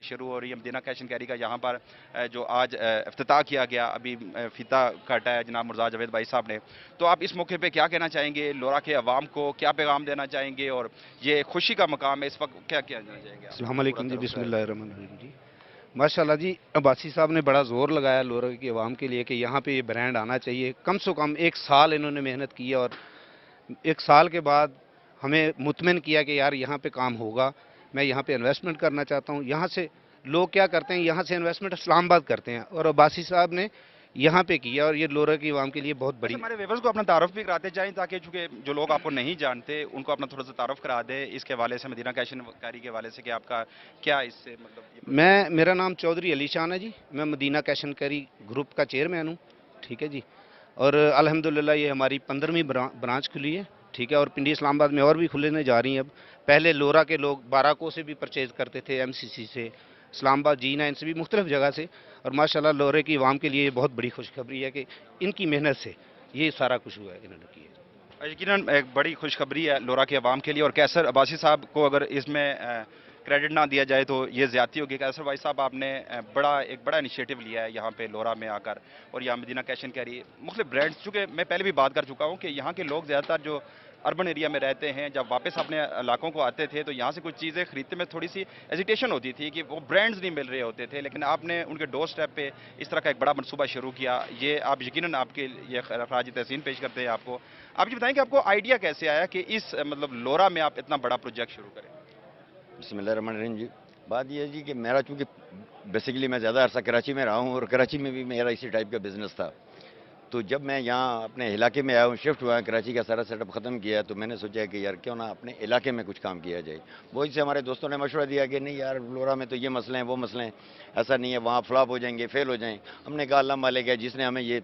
شروع ہو رہی ہے مدینہ کیش اینڈ کیری کا، یہاں پر جو آج افتتاح کیا گیا، ابھی فیتا کاٹا ہے جناب مرزا جاوید بھائی صاحب نے، تو آپ اس موقع پہ کیا کہنا چاہیں گے؟ لورا کے عوام کو کیا پیغام دینا چاہیں گے؟ اور یہ خوشی کا مقام ہے اس وقت، کیا کہنا چاہیں گے آپ؟ السلام پورا علیکم جی، طرف بسم اللہ الرحمن الرحیم جی۔ ماشاء اللہ جی، عباسی صاحب نے بڑا زور لگایا لورا کی عوام کے لیے کہ یہاں پہ یہ برانڈ آنا چاہیے۔ کم سے کم 1 سال انہوں نے محنت کی ہے، اور 1 سال کے بعد ہمیں مطمئن کیا کہ یار یہاں پہ کام ہوگا، میں یہاں پہ انویسٹمنٹ کرنا چاہتا ہوں۔ یہاں سے لوگ کیا کرتے ہیں، یہاں سے انویسٹمنٹ اسلام آباد کرتے ہیں، اور عباسی صاحب نے یہاں پہ کیا، اور یہ لورا کی عوام کے لیے بہت اچھا، بڑی۔ ہمارے ویورز کو اپنا تعارف بھی کراتے جائیں تاکہ چونکہ جو لوگ آپ کو نہیں جانتے ان کو اپنا تھوڑا سا تعارف کرا دیں اس کے حوالے سے، مدینہ کیش اینڈ کیری کے حوالے سے، کہ آپ کا کیا اس سے مطلب یہ پروجیکٹ ہے؟ میرا نام چودھری علی شان ہے جی، میں مدینہ کیش اینڈ کیری گروپ کا چیئرمین ہوں، ٹھیک ہے جی۔ اور الحمدللہ یہ ہماری 15ویں برانچ کھلی ہے، ٹھیک ہے، اور پنڈی اسلام آباد میں اور بھی کھلنے جا رہی ہیں اب۔ پہلے لورا کے لوگ باراکو سے بھی پرچیز کرتے تھے، ایم سی سی سے، اسلام آباد G9 سے بھی، مختلف جگہ سے، اور ماشاءاللہ لورے کی عوام کے لیے یہ بہت بڑی خوشخبری ہے کہ ان کی محنت سے یہ سارا کچھ ہوا ہے، انہوں نے کیا ہے۔ یقیناً ایک بڑی خوشخبری ہے لورا کے عوام کے لیے، اور کیسر عباسی صاحب کو اگر اس میں کریڈٹ نہ دیا جائے تو یہ زیادتی ہوگی۔ کیسر بھائی صاحب، آپ نے ایک بڑا انیشیٹو لیا ہے یہاں پہ لورا میں آ کر، اور یہاں مدینہ کیش اینڈ کیری مختلف برانڈز، چونکہ میں پہلے بھی بات کر چکا ہوں کہ یہاں کے لوگ زیادہ تر جو اربن ایریا میں رہتے ہیں، جب واپس اپنے علاقوں کو آتے تھے تو یہاں سے کچھ چیزیں خریدتے میں تھوڑی سی ایزیٹیشن ہوتی تھی کہ وہ برانڈز نہیں مل رہے ہوتے تھے، لیکن آپ نے ان کے ڈور سٹیپ پہ اس طرح کا ایک بڑا منصوبہ شروع کیا۔ یہ آپ یقیناً آپ کے یہ خراج تحسین پیش کرتے ہیں آپ کو۔ آپ یہ بتائیں کہ آپ کو آئیڈیا کیسے آیا کہ اس مطلب لورا میں آپ اتنا بڑا پروجیکٹ شروع کریں؟ بسم اللہ الرحمن الرحیم جی۔ بات یہ ہے جی کہ میرا چونکہ بیسیکلی میں زیادہ عرصہ کراچی میں رہا ہوں، اور کراچی میں بھی میرا اسی ٹائپ کا بزنس تھا، تو جب میں یہاں اپنے علاقے میں آیا ہوں، شفٹ ہوا ہے، کراچی کا سارا سیٹ اپ ختم کیا، تو میں نے سوچا کہ یار کیوں نہ اپنے علاقے میں کچھ کام کیا جائے۔ وہی سے ہمارے دوستوں نے مشورہ دیا کہ نہیں یار، لورا میں تو یہ مسئلے ہیں، وہ مسئلے ہیں، ایسا نہیں ہے وہاں فلاپ ہو جائیں گے، فیل ہو جائیں۔ ہم نے کہا اللہ مالک ہے، جس نے ہمیں یہ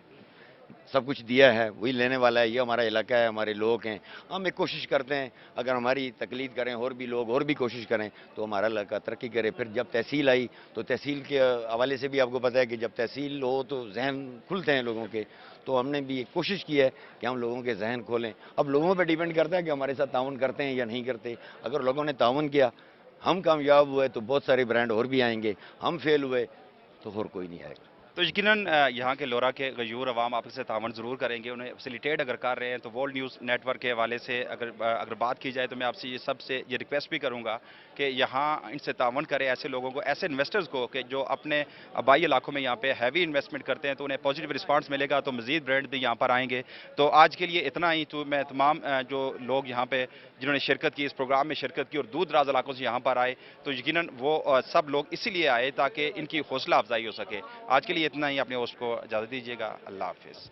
سب کچھ دیا ہے وہی لینے والا ہے، یہ ہمارا علاقہ ہے، ہمارے لوگ ہیں، ہم ایک کوشش کرتے ہیں اگر ہماری تقلید کریں اور بھی لوگ اور بھی کوشش کریں تو ہمارا علاقہ ترقی کرے۔ پھر جب تحصیل آئی تو تحصیل کے حوالے سے بھی آپ کو پتہ ہے کہ جب تحصیل ہو تو ذہن کھلتے ہیں لوگوں کے، تو ہم نے بھی ایک کوشش کی ہے کہ ہم لوگوں کے ذہن کھولیں۔ اب لوگوں پہ ڈیپینڈ کرتا ہے کہ ہمارے ساتھ تعاون کرتے ہیں یا نہیں کرتے۔ اگر لوگوں نے تعاون کیا، ہم کامیاب ہوئے تو بہت سارے برانڈ اور بھی آئیں گے، ہم فیل ہوئے تو اور کوئی نہیں آئے گا۔ تو یقیناً یہاں کے لورا کے غیور عوام آپ سے تعاون ضرور کریں گے، انہیں فیسیلیٹیٹ اگر کر رہے ہیں تو ورلڈ نیوز نیٹ ورک کے حوالے سے اگر بات کی جائے تو میں آپ سے یہ سب سے یہ ریکویسٹ بھی کروں گا کہ یہاں ان سے تعاون کریں، ایسے لوگوں کو، ایسے انویسٹرز کو کہ جو اپنے آبائی علاقوں میں یہاں پہ ہیوی انویسٹمنٹ کرتے ہیں، تو انہیں پازیٹیو رسپانس ملے گا تو مزید برانڈ بھی یہاں پر آئیں گے۔ تو آج کے لیے اتنا ہی، تو میں تمام جو لوگ یہاں پہ جنہوں نے شرکت کی، اس پروگرام میں شرکت کی اور دور دراز علاقوں سے یہاں پر آئے، تو یقیناً وہ سب لوگ اسی لیے آئے تاکہ ان کی حوصلہ افزائی ہو سکے۔ آج کے لیے اتنا ہی، اپنے ہوسٹ کو اجازت دیجیے گا، اللہ حافظ۔